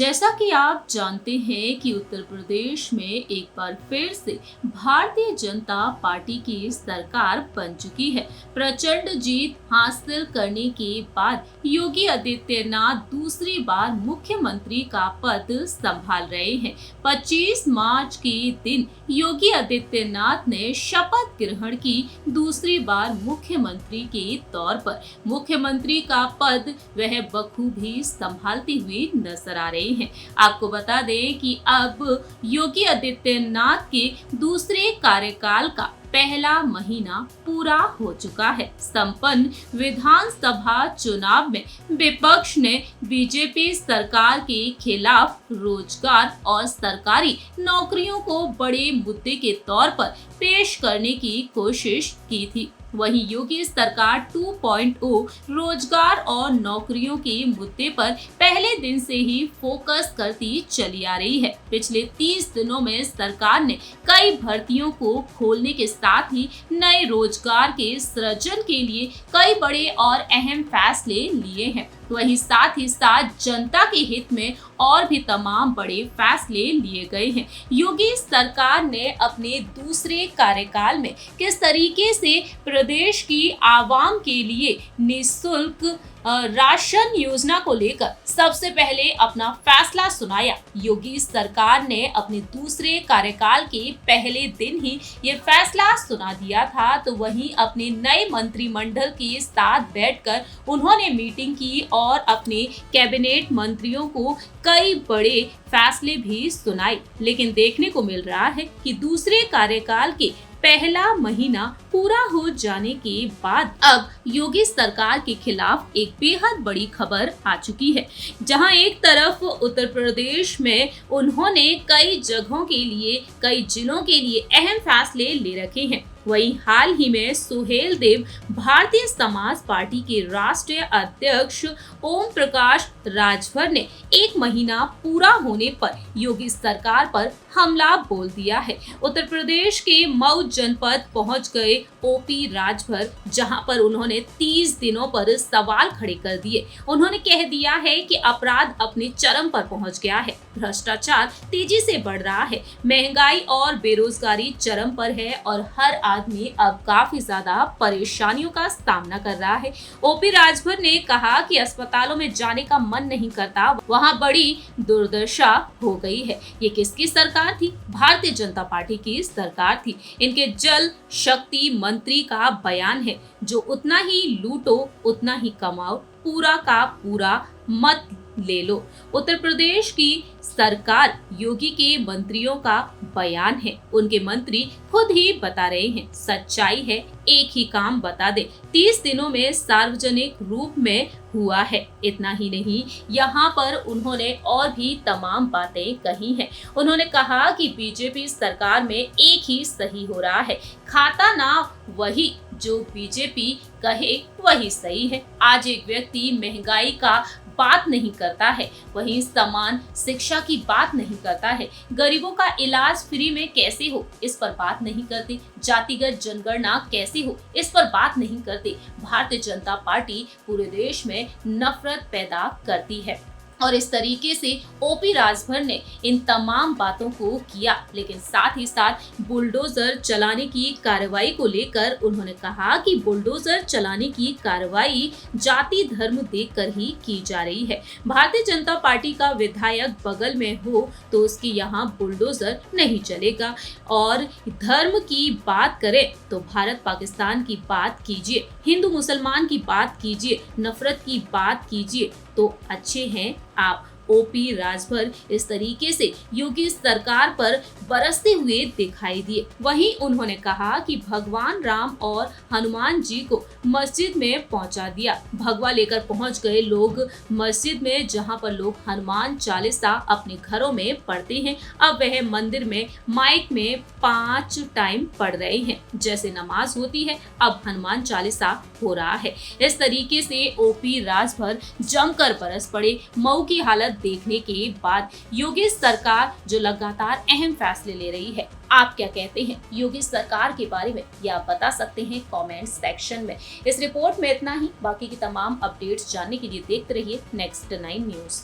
जैसा कि आप जानते हैं कि उत्तर प्रदेश में एक बार फिर से भारतीय जनता पार्टी की सरकार बन चुकी है। प्रचंड जीत हासिल करने के बाद योगी आदित्यनाथ दूसरी बार मुख्यमंत्री का पद संभाल रहे हैं। 25 मार्च के दिन योगी आदित्यनाथ ने शपथ ग्रहण की। दूसरी बार मुख्यमंत्री के तौर पर मुख्यमंत्री का पद वह बखूबी संभालते हुए नजर आ रहे हैं। आपको बता दें कि अब योगी आदित्यनाथ के दूसरे कार्यकाल का पहला महीना पूरा हो चुका है। संपन्न विधानसभा चुनाव में विपक्ष ने बीजेपी सरकार के खिलाफ रोजगार और सरकारी नौकरियों को बड़े मुद्दे के तौर पर पेश करने की कोशिश की थी। वहीं योगी सरकार 2.0 रोजगार और नौकरियों के मुद्दे पर पहले दिन से ही फोकस करती चली आ रही है। पिछले 30 दिनों में सरकार ने कई भर्तियों को खोलने के साथ ही नए रोजगार के सृजन के लिए कई बड़े और अहम फैसले लिए हैं। वहीं साथ ही साथ जनता के हित में और भी तमाम बड़े फैसले लिए गए हैं। योगी सरकार ने अपने दूसरे कार्यकाल में किस तरीके से प्रदेश की आवाम के लिए निःशुल्क राशन योजना को लेकर सबसे पहले अपना फैसला सुनाया। योगी सरकार ने अपने दूसरे कार्यकाल के पहले दिन ही ये फैसला सुना दिया था। तो वहीं अपने नए मंत्रिमंडल के साथ बैठकर उन्होंने मीटिंग की और अपने कैबिनेट मंत्रियों को कई बड़े फैसले भी सुनाए। लेकिन देखने को मिल रहा है कि दूसरे कार्यकाल के पहला महीना पूरा हो जाने के बाद अब योगी सरकार के खिलाफ एक बेहद बड़ी खबर आ चुकी है। जहां एक तरफ उत्तर प्रदेश में उन्होंने कई जगहों के लिए, कई जिलों के लिए अहम फैसले ले रखे हैं, वहीं हाल ही में सुहेल देव भारतीय समाज पार्टी के राष्ट्रीय अध्यक्ष ओम प्रकाश राजभर ने एक महीना पूरा होने पर योगी सरकार पर हमला बोल दिया है। उत्तर प्रदेश के मऊ जनपद पहुंच गए ओपी राजभर, जहां पर उन्होंने 30 दिनों पर सवाल खड़े कर दिए। उन्होंने कह दिया है कि अपराध अपने चरम पर पहुंच गया है, भ्रष्टाचार तेजी से बढ़ रहा है, महंगाई और बेरोजगारी चरम पर है और हर आदमी अब काफी ज्यादा परेशानियों का सामना कर रहा है। ओपी राजभर ने कहा कि अस्पतालों में जाने का मन नहीं करता, वहां बड़ी दुर्दशा हो गई है। ये किसकी सरकार थी? भारतीय जनता पार्टी की सरकार थी। इनके जल शक्ति मंत्री का बयान है, जो उतना ही लूटो उतना ही कमाओ, पूरा का पूरा मत ले लो। उत्तर प्रदेश की सरकार योगी के मंत्रियों का बयान है। उनके मंत्री खुद ही बता रहे हैं, सच्चाई है एक ही काम बता दे। 30 दिनों में सार्वजनिक रूप में हुआ है। इतना ही नहीं, यहाँ पर उन्होंने और भी तमाम बातें कही हैं। उन्होंने कहा कि बीजेपी सरकार में एक ही सही हो रहा है, खाता ना वही जो बीजेपी कहे वही सही है। आज एक व्यक्ति महंगाई का बात नहीं करता है, वहीं समान शिक्षा की बात नहीं करता है, गरीबों का इलाज फ्री में कैसे हो इस पर बात नहीं करते, जातिगत जनगणना कैसे हो इस पर बात नहीं करते। भारतीय जनता पार्टी पूरे देश में नफरत पैदा करती है और इस तरीके से ओपी राजभर ने इन तमाम बातों को किया। लेकिन साथ ही साथ बुलडोजर चलाने की कार्रवाई को लेकर उन्होंने कहा कि बुलडोजर चलाने की कार्रवाई जाति धर्म देखकर ही की जा रही है। भारतीय जनता पार्टी का विधायक बगल में हो तो उसके यहाँ बुलडोजर नहीं चलेगा। और धर्म की बात करें तो भारत पाकिस्तान की बात कीजिए, हिंदू मुसलमान की बात कीजिए, नफरत की बात कीजिए तो अच्छे हैं आप। ओपी राजभर इस तरीके से योगी सरकार पर बरसते हुए दिखाई दिए। वहीं उन्होंने कहा कि भगवान राम और हनुमान जी को मस्जिद में पहुंचा दिया। भगवा लेकर पहुंच गए लोग मस्जिद में, जहां पर लोग हनुमान चालीसा अपने घरों में पढ़ते हैं। अब वह मंदिर में माइक में 5 टाइम पढ़ रहे हैं। जैसे नमाज होती है अब हनुमान चालीसा हो रहा है। इस तरीके से ओपी राजभर जमकर बरस पड़े। मऊ की हालत देखने के बाद योगी सरकार जो लगातार अहम फैसले ले रही है, आप क्या कहते हैं योगी सरकार के बारे में? ये आप बता सकते हैं कमेंट सेक्शन में। इस रिपोर्ट में इतना ही। बाकी की तमाम अपडेट्स जानने के लिए देखते रहिए नेक्स्ट 9 न्यूज़।